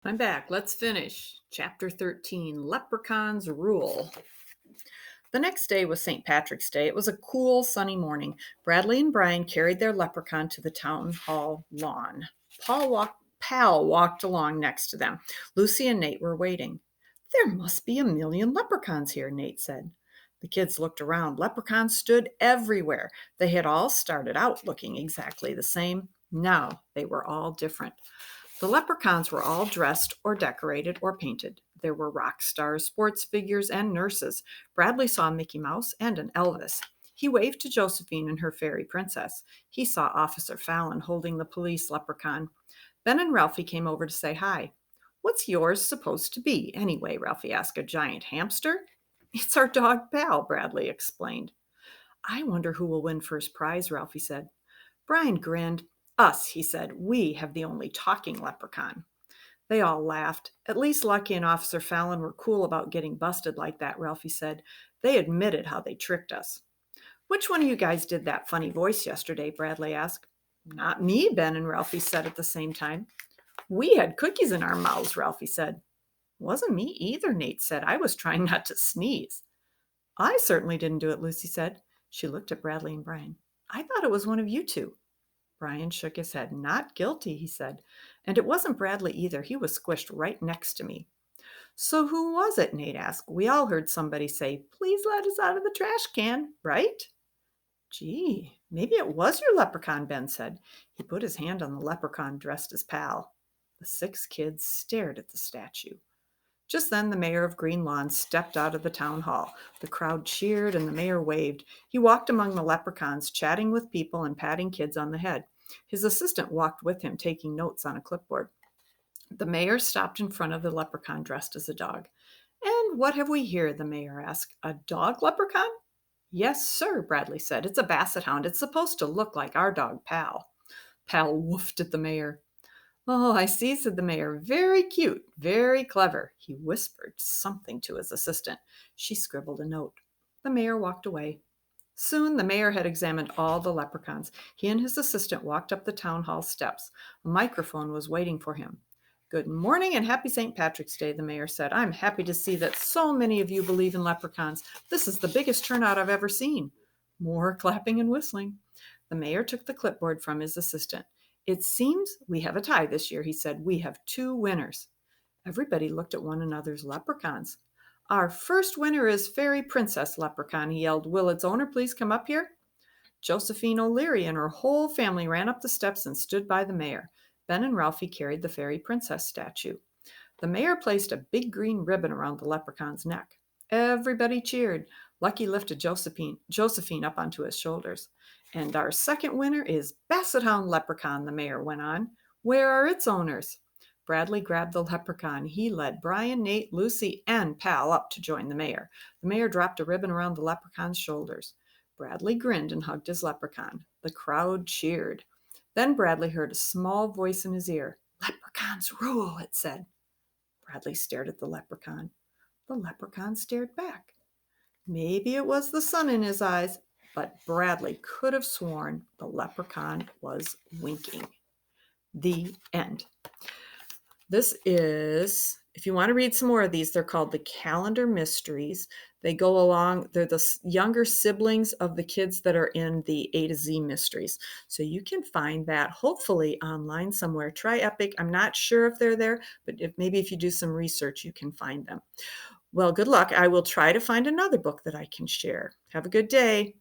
I'm back. Let's finish. Chapter 13 Leprechauns Rule. The next day was St. Patrick's Day. It was a cool, sunny morning. Bradley and Brian carried their leprechaun to the town hall lawn. Pal walked along next to them. Lucy and Nate were waiting. There must be a million leprechauns here, Nate said. The kids looked around. Leprechauns stood everywhere. They had all started out looking exactly the same. Now they were all different. The leprechauns were all dressed or decorated or painted. There were rock stars, sports figures, and nurses. Bradley saw Mickey Mouse and an Elvis. He waved to Josephine and her fairy princess. He saw Officer Fallon holding the police leprechaun. Ben and Ralphie came over to say hi. What's yours supposed to be, anyway? Ralphie asked. A giant hamster? It's our dog Pal, Bradley explained. I wonder who will win first prize, Ralphie said. Brian grinned. Us, he said. We have the only talking leprechaun. They all laughed. At least Lucky and Officer Fallon were cool about getting busted like that, Ralphie said. They admitted how they tricked us. Which one of you guys did that funny voice yesterday? Bradley asked. Not me, Ben and Ralphie said at the same time. We had cookies in our mouths, Ralphie said. Wasn't me either, Nate said. I was trying not to sneeze. I certainly didn't do it, Lucy said. She looked at Bradley and Brian. I thought it was one of you two. Brian shook his head. Not guilty, he said. And it wasn't Bradley either. He was squished right next to me. So who was it? Nate asked. We all heard somebody say, please let us out of the trash can, right? Gee, maybe it was your leprechaun, Ben said. He put his hand on the leprechaun dressed as Pal. The 6 kids stared at the statue. Just then, the mayor of Green Lawn stepped out of the town hall. The crowd cheered and the mayor waved. He walked among the leprechauns, chatting with people and patting kids on the head. His assistant walked with him, taking notes on a clipboard. The mayor stopped in front of the leprechaun dressed as a dog. And what have we here? The mayor asked. A dog leprechaun? Yes, sir, Bradley said. It's a basset hound. It's supposed to look like our dog, Pal. Pal woofed at the mayor. Oh, I see, said the mayor. Very cute, very clever. He whispered something to his assistant. She scribbled a note. The mayor walked away. Soon the mayor had examined all the leprechauns. He and his assistant walked up the town hall steps. A microphone was waiting for him. Good morning and happy St. Patrick's Day, the mayor said. I'm happy to see that so many of you believe in leprechauns. This is the biggest turnout I've ever seen. More clapping and whistling. The mayor took the clipboard from his assistant. It seems we have a tie this year, he said. We have 2 winners. Everybody looked at one another's leprechauns. Our first winner is Fairy Princess Leprechaun, he yelled. Will its owner please come up here? Josephine O'Leary and her whole family ran up the steps and stood by the mayor. Ben and Ralphie carried the Fairy Princess statue. The mayor placed a big green ribbon around the leprechaun's neck. Everybody cheered. Lucky lifted Josephine up onto his shoulders. And our second winner is Basset Hound Leprechaun, the mayor went on. Where are its owners? Bradley grabbed the leprechaun. He led Brian, Nate, Lucy, and Pal up to join the mayor. The mayor dropped a ribbon around the leprechaun's shoulders. Bradley grinned and hugged his leprechaun. The crowd cheered. Then Bradley heard a small voice in his ear. Leprechauns rule, it said. Bradley stared at the leprechaun. The leprechaun stared back. Maybe it was the sun in his eyes, but Bradley could have sworn the leprechaun was winking. The end. This is, if you want to read some more of these, they're called the Calendar Mysteries. They go along, they're the younger siblings of the kids that are in the A to Z Mysteries. So you can find that hopefully online somewhere. Try Epic. I'm not sure if they're there, but maybe if you do some research, you can find them. Well, good luck. I will try to find another book that I can share. Have a good day.